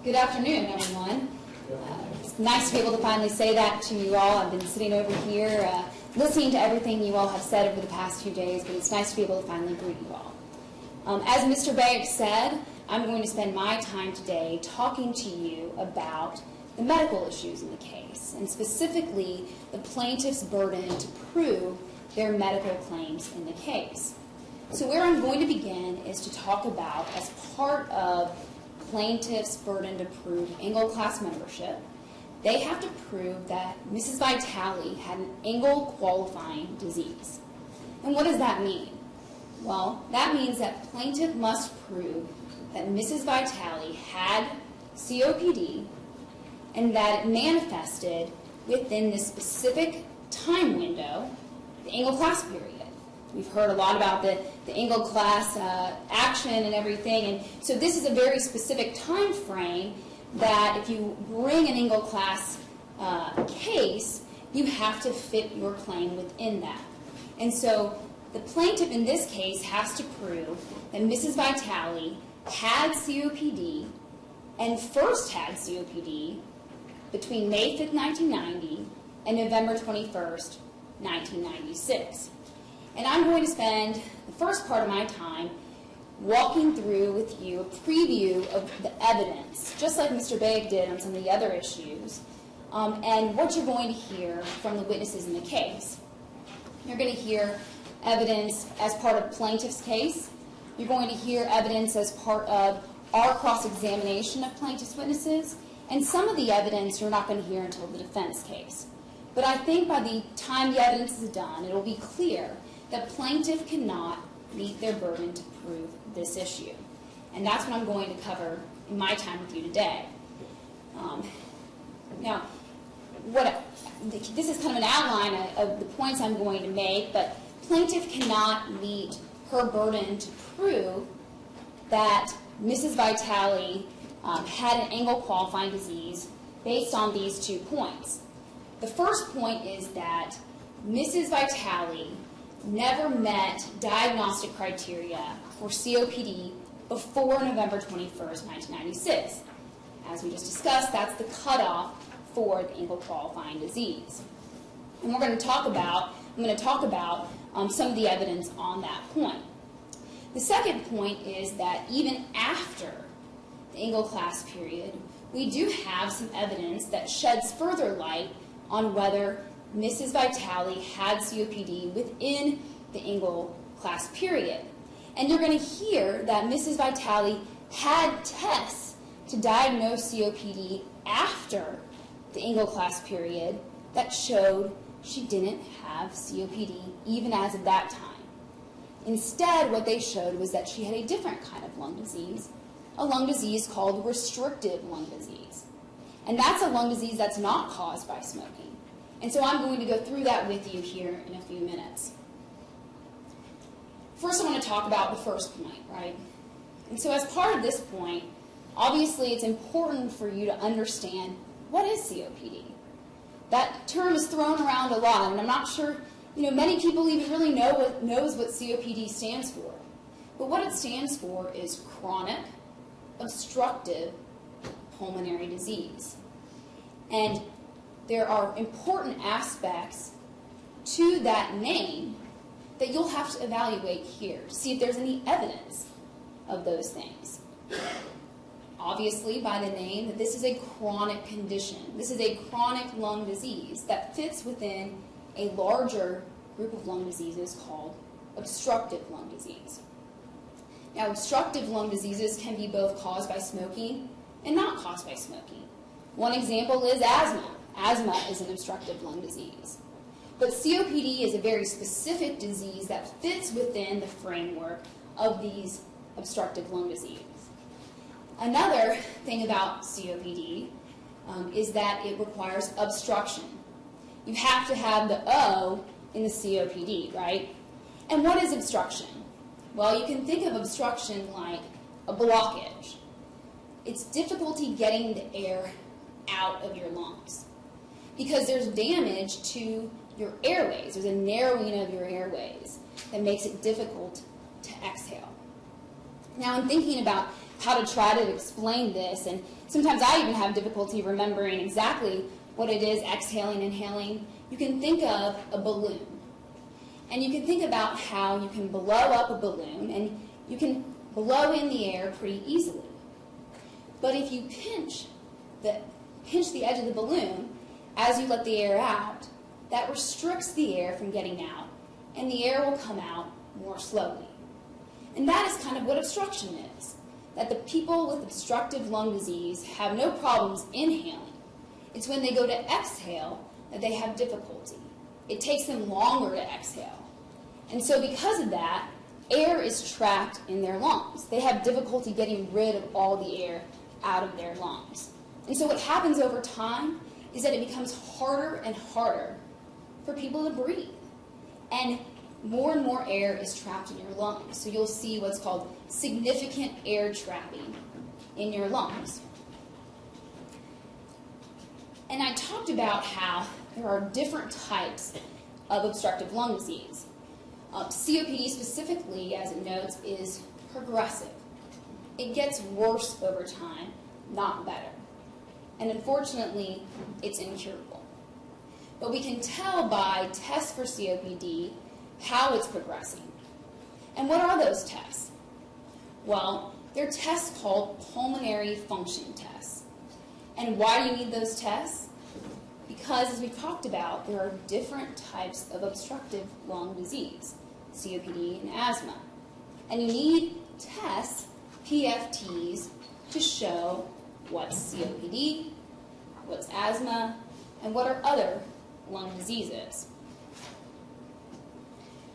Good afternoon, everyone. It's nice to be able to finally say that to you all. I've been sitting over here listening to everything you all have said over the past few days, but it's nice to be able to finally greet you all. As Mr. Bayek said, I'm going to spend my time today talking to you about the medical issues in the case, and specifically the plaintiff's burden to prove their medical claims in the case. So where I'm going to begin is to talk about, as part of plaintiff's burden to prove Engle class membership, they have to prove that Mrs. Vitale had an Engle qualifying disease. And what does that mean? Well, that means that plaintiff must prove that Mrs. Vitale had COPD and that it manifested within this specific time window, the Engle class period. We've heard a lot about the Engle class action and everything, and so this is a very specific time frame that if you bring an Engle class case, you have to fit your claim within that. And so the plaintiff in this case has to prove that Mrs. Vitale had COPD and first had COPD between May 5th, 1990 and November 21st, 1996. And I'm going to spend the first part of my time walking through with you a preview of the evidence, just like Mr. Bayek did on some of the other issues, and what you're going to hear from the witnesses in the case. You're going to hear evidence as part of plaintiff's case. You're going to hear evidence as part of our cross-examination of plaintiff's witnesses, and some of the evidence you're not going to hear until the defense case. But I think by the time the evidence is done, it will be clear that plaintiff cannot meet their burden to prove this issue. And that's what I'm going to cover in my time with you today. Now, this is kind of an outline of the points I'm going to make, but plaintiff cannot meet her burden to prove that Mrs. Vitale had an Engle qualifying disease based on these 2 points. The first point is that Mrs. Vitale never met diagnostic criteria for COPD before November 21st, 1996. As we just discussed, that's the cutoff for the Engle qualifying disease. And I'm going to talk about some of the evidence on that point. The second point is that even after the Engle class period, we do have some evidence that sheds further light on whether Mrs. Vitale had COPD within the Engle class period. And you're going to hear that Mrs. Vitale had tests to diagnose COPD after the Engle class period that showed she didn't have COPD even as of that time. Instead, what they showed was that she had a different kind of lung disease, a lung disease called restrictive lung disease. And that's a lung disease that's not caused by smoking. And so I'm going to go through that with you here in a few minutes. First, I want to talk about the first point, right? And so as part of this point, obviously it's important for you to understand what is COPD. That term is thrown around a lot, and I'm not sure, many people even really knows what COPD stands for. But what it stands for is chronic obstructive pulmonary disease. And there are important aspects to that name that you'll have to evaluate here, see if there's any evidence of those things. Obviously, by the name, that this is a chronic condition. This is a chronic lung disease that fits within a larger group of lung diseases called obstructive lung disease. Now, obstructive lung diseases can be both caused by smoking and not caused by smoking. One example is asthma. Asthma is an obstructive lung disease. But COPD is a very specific disease that fits within the framework of these obstructive lung diseases. Another thing about COPD is that it requires obstruction. You have to have the O in the COPD, right? And what is obstruction? Well, you can think of obstruction like a blockage. It's difficulty getting the air out of your lungs because there's damage to your airways. There's a narrowing of your airways that makes it difficult to exhale. Now, in thinking about how to try to explain this, and sometimes I even have difficulty remembering exactly what it is, exhaling, inhaling, you can think of a balloon. And you can think about how you can blow up a balloon, and you can blow in the air pretty easily. But if you pinch the edge of the balloon as you let the air out, that restricts the air from getting out, and the air will come out more slowly. And that is kind of what obstruction is, that the people with obstructive lung disease have no problems inhaling. It's when they go to exhale that they have difficulty. It takes them longer to exhale. And so because of that, air is trapped in their lungs. They have difficulty getting rid of all the air out of their lungs. And so what happens over time is that it becomes harder and harder for people to breathe. And more air is trapped in your lungs. So you'll see what's called significant air trapping in your lungs. And I talked about how there are different types of obstructive lung disease. COPD specifically, as it notes, is progressive. It gets worse over time, not better. And unfortunately, it's incurable. But we can tell by tests for COPD how it's progressing. And what are those tests? Well, they're tests called pulmonary function tests. And why do you need those tests? Because, as we talked about, there are different types of obstructive lung disease, COPD and asthma. And you need tests, PFTs, to show what's COPD, what's asthma, and what are other lung diseases.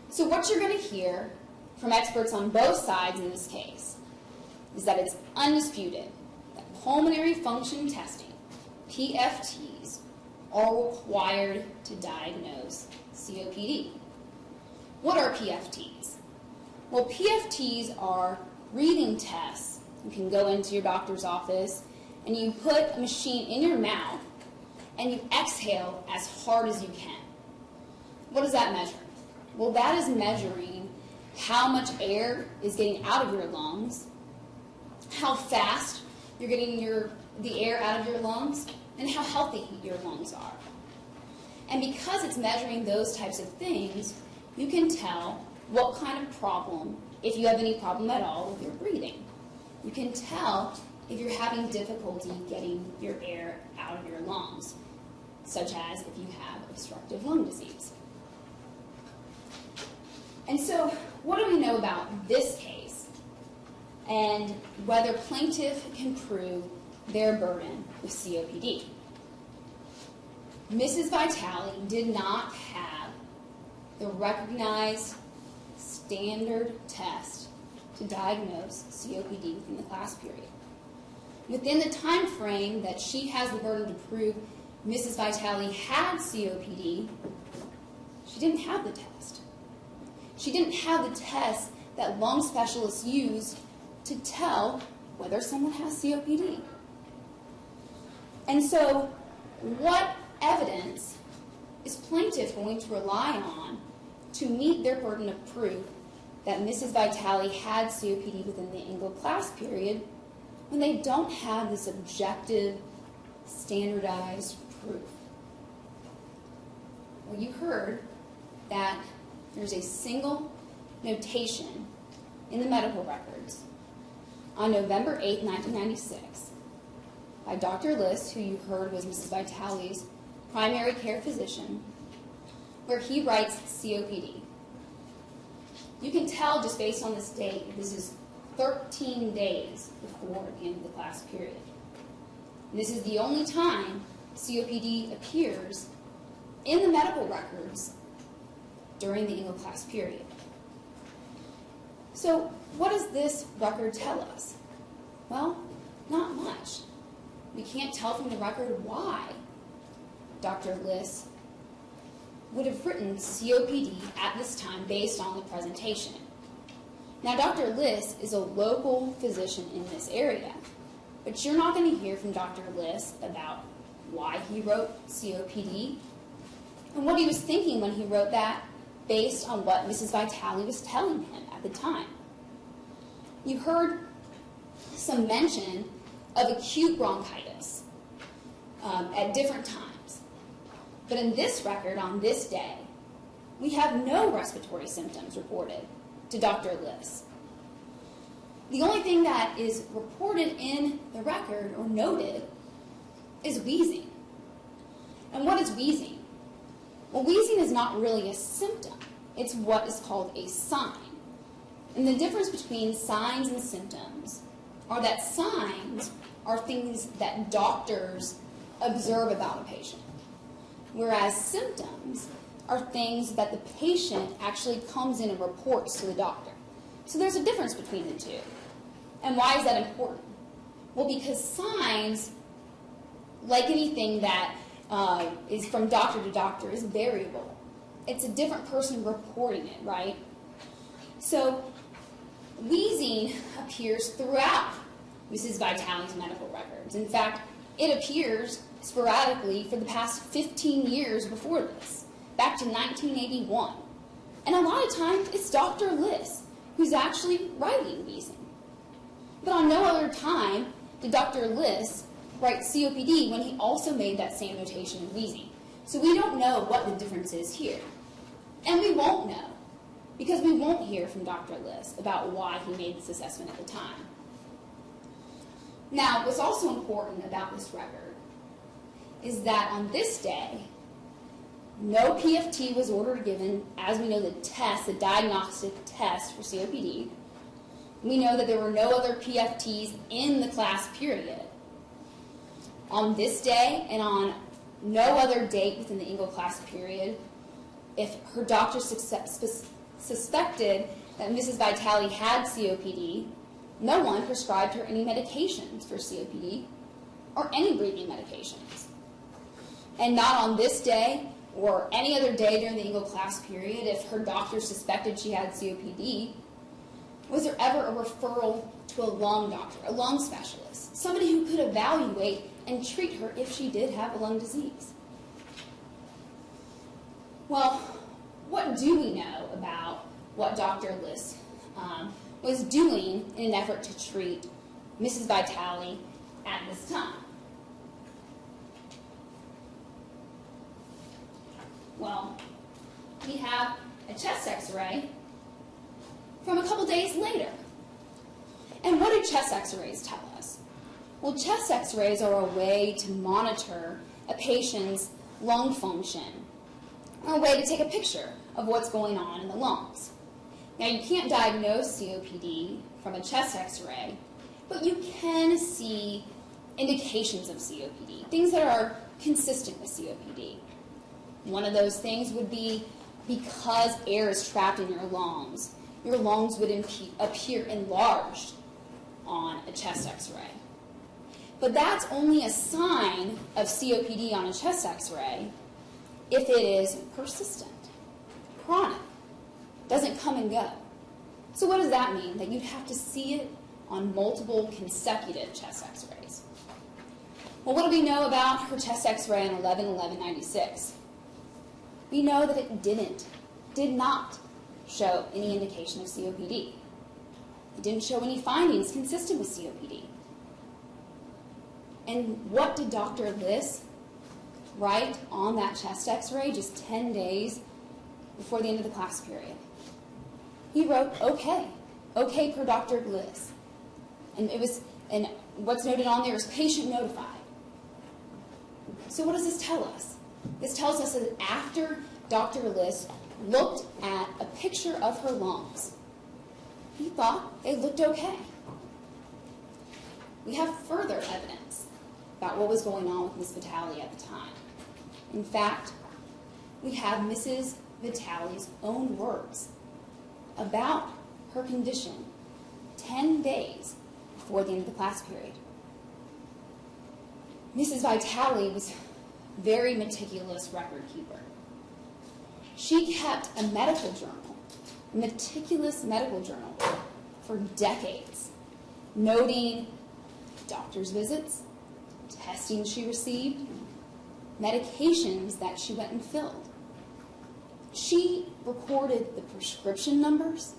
So what you're going to hear from experts on both sides in this case is that it's undisputed that pulmonary function testing, PFTs, are required to diagnose COPD. What are PFTs? Well, PFTs are breathing tests. You can go into your doctor's office and you put a machine in your mouth and you exhale as hard as you can. What does that measure? Well, that is measuring how much air is getting out of your lungs, how fast you're getting the air out of your lungs, and how healthy your lungs are. And because it's measuring those types of things, you can tell what kind of problem, if you have any problem at all with your breathing. You can tell if you're having difficulty getting your air out of your lungs, such as if you have obstructive lung disease. And so, what do we know about this case and whether plaintiff can prove their burden with COPD? Mrs. Vitale did not have the recognized standard test to diagnose COPD within the class period. Within the time frame that she has the burden to prove Mrs. Vitale had COPD, she didn't have the test. She didn't have the test that lung specialists use to tell whether someone has COPD. And so, what evidence is plaintiff going to rely on to meet their burden of proof that Mrs. Vitale had COPD within the Engle class period when they don't have this objective, standardized proof? Well, you heard that there's a single notation in the medical records on November 8, 1996, by Dr. Liss, who you heard was Mrs. Vitale's primary care physician, where he writes COPD. You can tell just based on this date, this is 13 days before the end of the class period. And this is the only time COPD appears in the medical records during the Engle class period. So what does this record tell us? Well, not much. We can't tell from the record why Dr. Liss would have written COPD at this time based on the presentation. Now, Dr. Liss is a local physician in this area, but you're not going to hear from Dr. Liss about why he wrote COPD and what he was thinking when he wrote that based on what Mrs. Vitale was telling him at the time. You heard some mention of acute bronchitis at different times. But in this record, on this day, we have no respiratory symptoms reported to Dr. Liss. The only thing that is reported in the record or noted is wheezing. And what is wheezing? Well, wheezing is not really a symptom. It's what is called a sign. And the difference between signs and symptoms are that signs are things that doctors observe about a patient, whereas symptoms are things that the patient actually comes in and reports to the doctor. So there's a difference between the two. And why is that important? Well, because signs, like anything that is from doctor to doctor, is variable. It's a different person reporting it, right? So wheezing appears throughout Mrs. Vitale's medical records. In fact, it appears sporadically for the past 15 years before this, back to 1981. And a lot of times, it's Dr. Liss who's actually writing wheezing. But on no other time did Dr. Liss write COPD when he also made that same notation of wheezing. So we don't know what the difference is here. And we won't know, because we won't hear from Dr. Liss about why he made this assessment at the time. Now, what's also important about this record is that on this day, no PFT was ordered or given. As we know, the test, the diagnostic test for COPD. We know that there were no other PFTs in the class period. On this day and on no other date within the English class period, if her doctor suspected that Mrs. Vitale had COPD, no one prescribed her any medications for COPD or any breathing medications. And not on this day or any other day during the English class period, if her doctor suspected she had COPD, was there ever a referral to a lung doctor, a lung specialist, somebody who could evaluate and treat her if she did have a lung disease. Well, what do we know about what Dr. Liss was doing in an effort to treat Mrs. Vitale at this time? Well, we have a chest x-ray from a couple days later. And what do chest x-rays tell us? Well, chest x-rays are a way to monitor a patient's lung function, or a way to take a picture of what's going on in the lungs. Now, you can't diagnose COPD from a chest x-ray, but you can see indications of COPD, things that are consistent with COPD. One of those things would be because air is trapped in your lungs would appear enlarged on a chest x-ray. But that's only a sign of COPD on a chest x-ray if it is persistent, chronic, doesn't come and go. So what does that mean? That you'd have to see it on multiple consecutive chest x-rays. Well, what do we know about her chest x-ray on 11/11/96? We know that it did not show any indication of COPD. It didn't show any findings consistent with COPD. And what did Dr. Liss write on that chest x-ray just 10 days before the end of the class period? He wrote, okay per Dr. Liss. And what's noted on there is patient notified. So what does this tell us? This tells us that after Dr. Liss looked at a picture of her lungs, he thought they looked okay. We have further evidence about what was going on with Miss Vitale at the time. In fact, we have Mrs. Vitale's own words about her condition 10 days before the end of the class period. Mrs. Vitale was a very meticulous record keeper. She kept a medical journal, a meticulous medical journal, for decades, noting doctor's visits, testing she received, medications that she went and filled. She recorded the prescription numbers.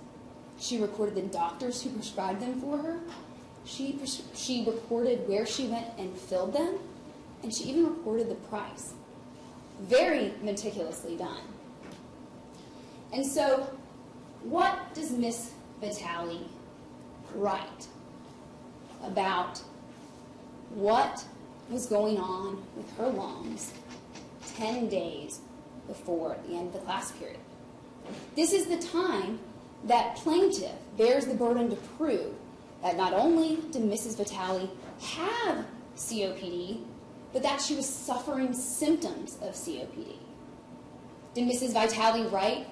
She recorded the doctors who prescribed them for her. She recorded where she went and filled them, and she even recorded the price. Very meticulously done. And so, what does Miss Vitale write about what was going on with her lungs 10 days before the end of the class period? This is the time that plaintiff bears the burden to prove that not only did Mrs. Vitale have COPD, but that she was suffering symptoms of COPD. Did Mrs. Vitale write,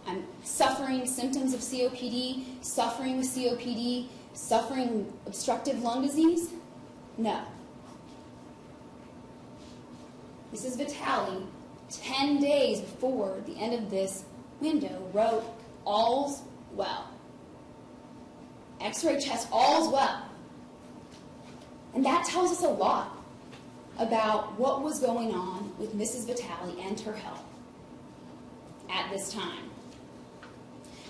I'm suffering symptoms of COPD, suffering with COPD, suffering obstructive lung disease? No. Mrs. Vitale, 10 days before the end of this window, wrote, all's well. X-ray chest, all's well. And that tells us a lot about what was going on with Mrs. Vitale and her health at this time.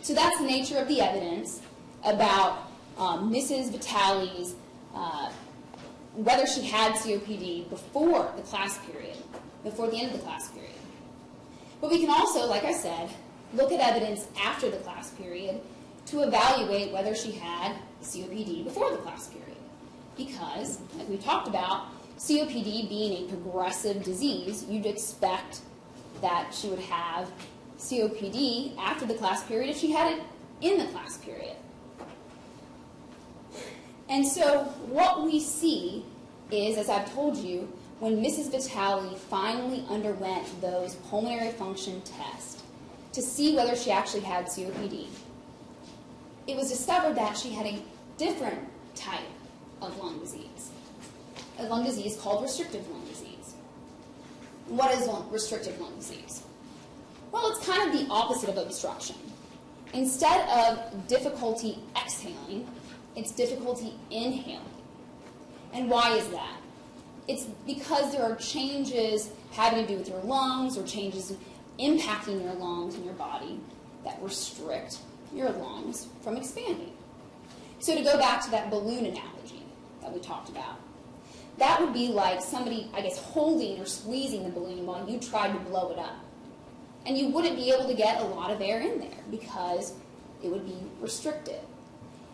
So that's the nature of the evidence about Mrs. Vitale's, whether she had COPD before the class period, before the end of the class period. But we can also, like I said, look at evidence after the class period to evaluate whether she had COPD before the class period. Because, like we talked about, COPD being a progressive disease, you'd expect that she would have COPD after the class period if she had it in the class period. And so what we see is, as I've told you, when Mrs. Vitale finally underwent those pulmonary function tests to see whether she actually had COPD, it was discovered that she had a different type of lung disease, a lung disease called restrictive lung disease. What is restrictive lung disease? Well, it's kind of the opposite of obstruction. Instead of difficulty exhaling, it's difficulty inhaling. And why is that? It's because there are changes having to do with your lungs or changes impacting your lungs and your body that restrict your lungs from expanding. So to go back to that balloon analogy that we talked about, that would be like somebody, I guess, holding or squeezing the balloon while you tried to blow it up. And you wouldn't be able to get a lot of air in there because it would be restricted.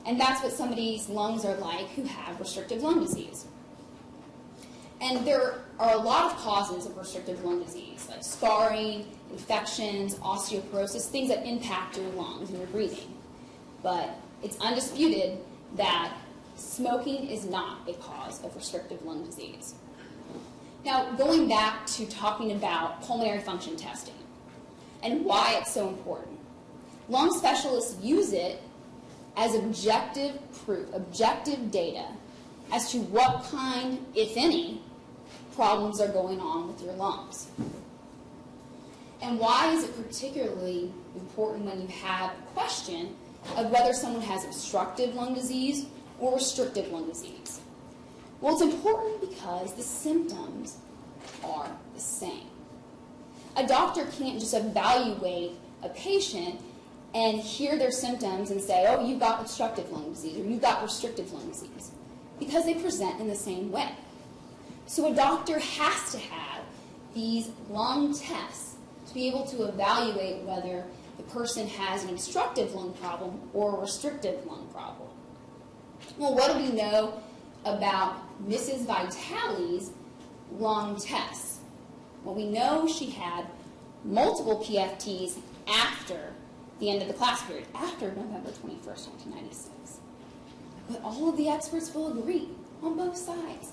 And that's what somebody's lungs are like who have restrictive lung disease. And there are a lot of causes of restrictive lung disease, like scarring, infections, osteoporosis, things that impact your lungs and your breathing. But it's undisputed that smoking is not a cause of restrictive lung disease. Now, going back to talking about pulmonary function testing and why it's so important. Lung specialists use it as objective proof, objective data as to what kind, if any, problems are going on with your lungs. And why is it particularly important when you have a question of whether someone has obstructive lung disease or restrictive lung disease? Well, it's important because the symptoms are the same. A doctor can't just evaluate a patient and hear their symptoms and say, oh, you've got obstructive lung disease or you've got restrictive lung disease, because they present in the same way. So a doctor has to have these lung tests to be able to evaluate whether the person has an obstructive lung problem or a restrictive lung problem. Well, what do we know about Mrs. Vitale's lung tests? Well, we know she had multiple PFTs after the end of the class period, after November 21st, 1996. But all of the experts will agree on both sides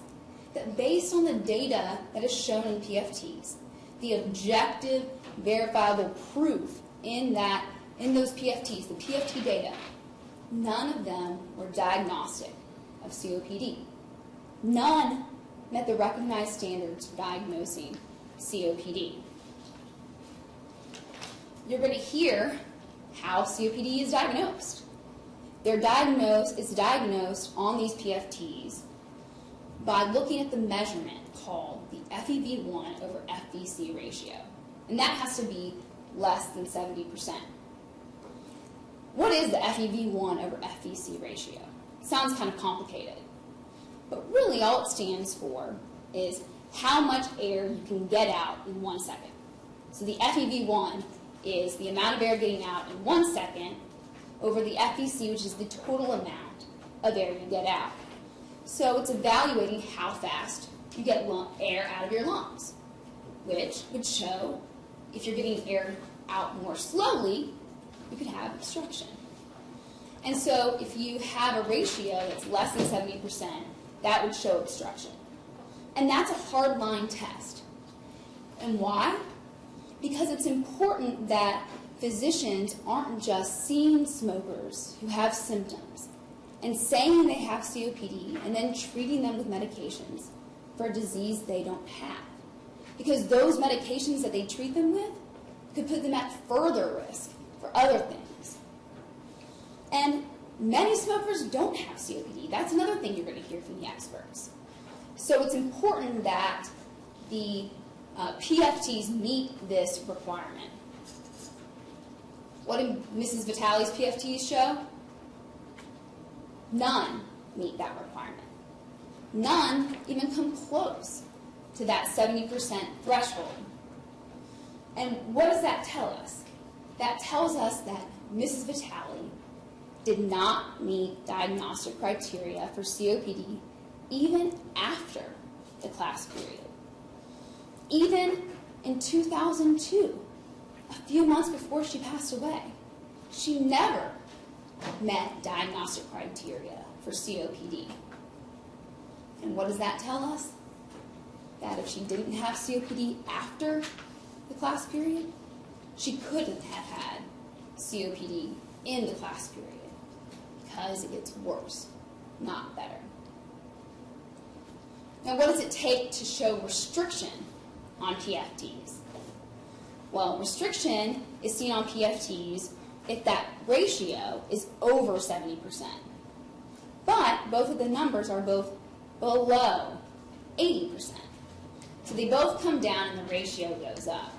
that based on the data that is shown in PFTs, the objective, verifiable proof in those PFTs, the PFT data, none of them were diagnostic of COPD. None met the recognized standards for diagnosing COPD. You're going to hear how COPD is diagnosed. It's diagnosed on these PFTs by looking at the measurement called the FEV1 over FVC ratio. And that has to be less than 70%. What is the FEV1 over FVC ratio? Sounds kind of complicated. But really all it stands for is how much air you can get out in 1 second. So the FEV1 is the amount of air getting out in 1 second over the FVC, which is the total amount of air you get out. So it's evaluating how fast you get air out of your lungs, which would show if you're getting air out more slowly, you could have obstruction. And so if you have a ratio that's less than 70%, that would show obstruction. And that's a hard line test. And why? Because it's important that physicians aren't just seeing smokers who have symptoms and saying they have COPD and then treating them with medications for a disease they don't have. Because those medications that they treat them with could put them at further risk for other things. And many smokers don't have COPD. That's another thing you're going to hear from the experts. So it's important that the PFTs meet this requirement. What did Mrs. Vitale's PFTs show? None meet that requirement. None even come close to that 70% threshold. And what does that tell us? That tells us that Mrs. Vitale did not meet diagnostic criteria for COPD even after the class period. Even in 2002, a few months before she passed away, she never met diagnostic criteria for COPD. And what does that tell us? That if she didn't have COPD after the class period, she couldn't have had COPD in the class period because it gets worse, not better. Now, what does it take to show restriction on PFTs? Well, restriction is seen on PFTs if that ratio is over 70%. But both of the numbers are both below 80%. So they both come down and the ratio goes up.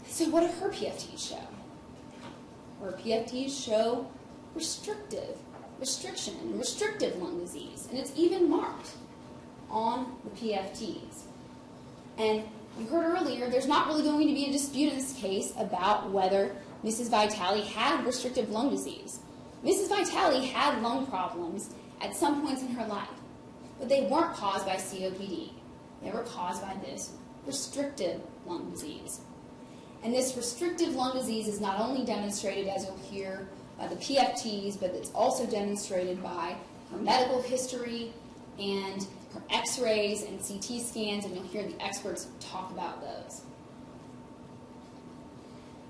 So what do her PFTs show? Her PFTs show restrictive lung disease, and it's even marked on the PFTs. And you heard earlier, there's not really going to be a dispute in this case about whether Mrs. Vitale had restrictive lung disease. Mrs. Vitale had lung problems at some points in her life, but they weren't caused by COPD. They were caused by this restrictive lung disease. And this restrictive lung disease is not only demonstrated, as you'll hear, by the PFTs, but it's also demonstrated by her medical history and her x-rays and CT scans, and you'll hear the experts talk about those.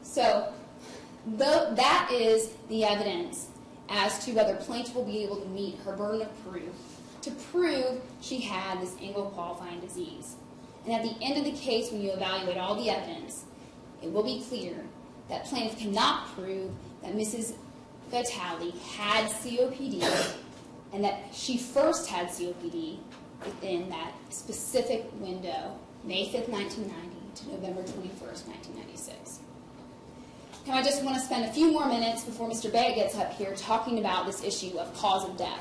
So that is the evidence as to whether plaintiff will be able to meet her burden of proof to prove she had this angle qualifying disease. And at the end of the case, when you evaluate all the evidence, it will be clear that plaintiff cannot prove that Mrs. Vitale had COPD and that she first had COPD within that specific window, May 5th, 1990 to November 21st, 1996. Now I just want to spend a few more minutes before Mr. Bennett gets up here talking about this issue of cause of death.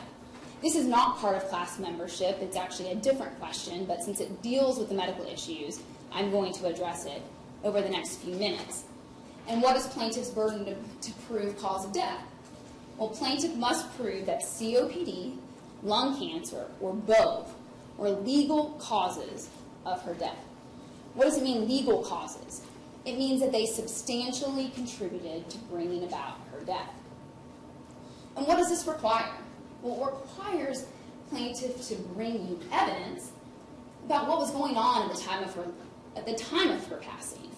This is not part of class membership. It's actually a different question, but since it deals with the medical issues, I'm going to address it over the next few minutes. And what is plaintiff's burden to prove cause of death? Well, plaintiff must prove that COPD, lung cancer, or both were legal causes of her death. What does it mean, legal causes? It means that they substantially contributed to bringing about her death. And what does this require? Well, it requires plaintiff to bring you evidence about what was going on at the time of her passing,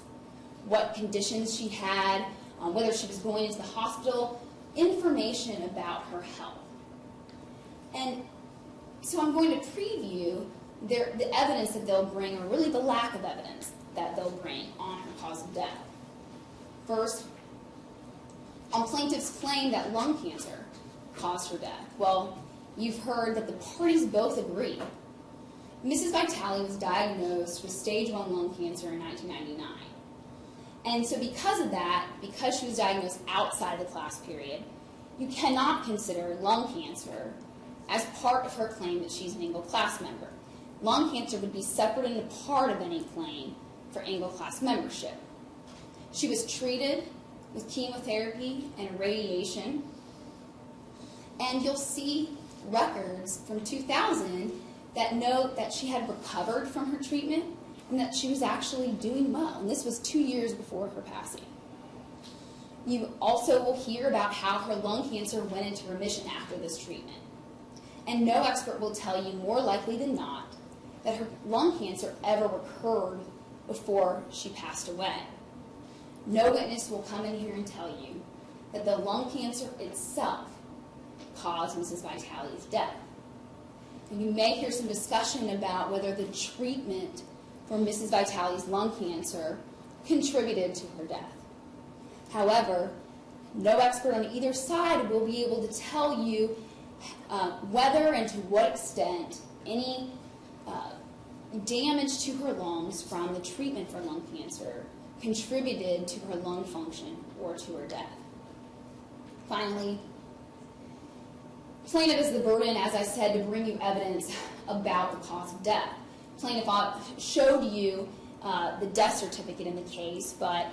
what conditions she had, whether she was going into the hospital, information about her health. And so I'm going to preview the evidence that they'll bring, or really the lack of evidence that they'll bring on her cause of death. First, on plaintiff's claim that lung cancer caused her death. Well, you've heard that the parties both agree. Mrs. Vitale was diagnosed with stage 1 lung cancer in 1999. And so because of that, because she was diagnosed outside of the class period, you cannot consider lung cancer as part of her claim that she's an Engle class member. Lung cancer would be separate and apart of any claim for Engle class membership. She was treated with chemotherapy and radiation, and you'll see records from 2000 that note that she had recovered from her treatment and that she was actually doing well, and this was 2 years before her passing. You also will hear about how her lung cancer went into remission after this treatment. And no expert will tell you more likely than not that her lung cancer ever recurred before she passed away. No witness will come in here and tell you that the lung cancer itself caused Mrs. Vitale's death. And you may hear some discussion about whether the treatment for Mrs. Vitale's lung cancer contributed to her death. However, no expert on either side will be able to tell you whether and to what extent any damage to her lungs from the treatment for lung cancer contributed to her lung function or to her death. Finally, plaintiff has the burden, as I said, to bring you evidence about the cause of death. Plaintiff showed you the death certificate in the case, but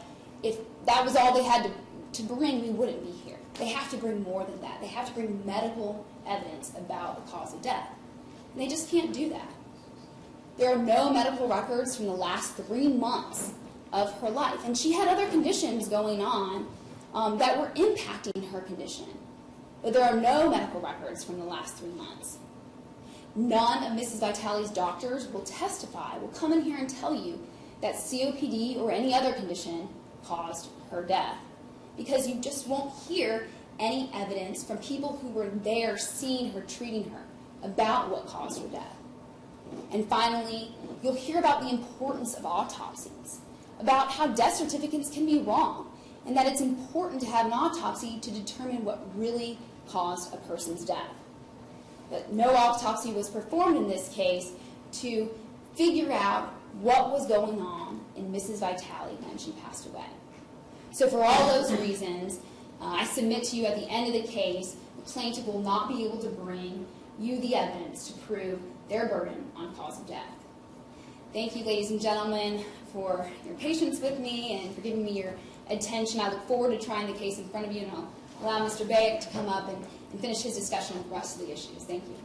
if that was all they had to bring, we wouldn't be here. They have to bring more than that. They have to bring medical evidence about the cause of death. And they just can't do that. There are no medical records from the last 3 months of her life. And she had other conditions going on that were impacting her condition. But there are no medical records from the last 3 months. None of Mrs. Vitale's doctors will testify, will come in here and tell you that COPD or any other condition caused her death, because you just won't hear any evidence from people who were there seeing her, treating her, about what caused her death. And finally, you'll hear about the importance of autopsies, about how death certificates can be wrong, and that it's important to have an autopsy to determine what really caused a person's death. But no autopsy was performed in this case to figure out what was going on in Mrs. Vitale when she passed away. So for all those reasons, I submit to you at the end of the case, the plaintiff will not be able to bring you the evidence to prove their burden on cause of death. Thank you, ladies and gentlemen, for your patience with me and for giving me your attention. I look forward to trying the case in front of you, and I'll allow Mr. Bayek to come up and finish his discussion with the rest of the issues. Thank you.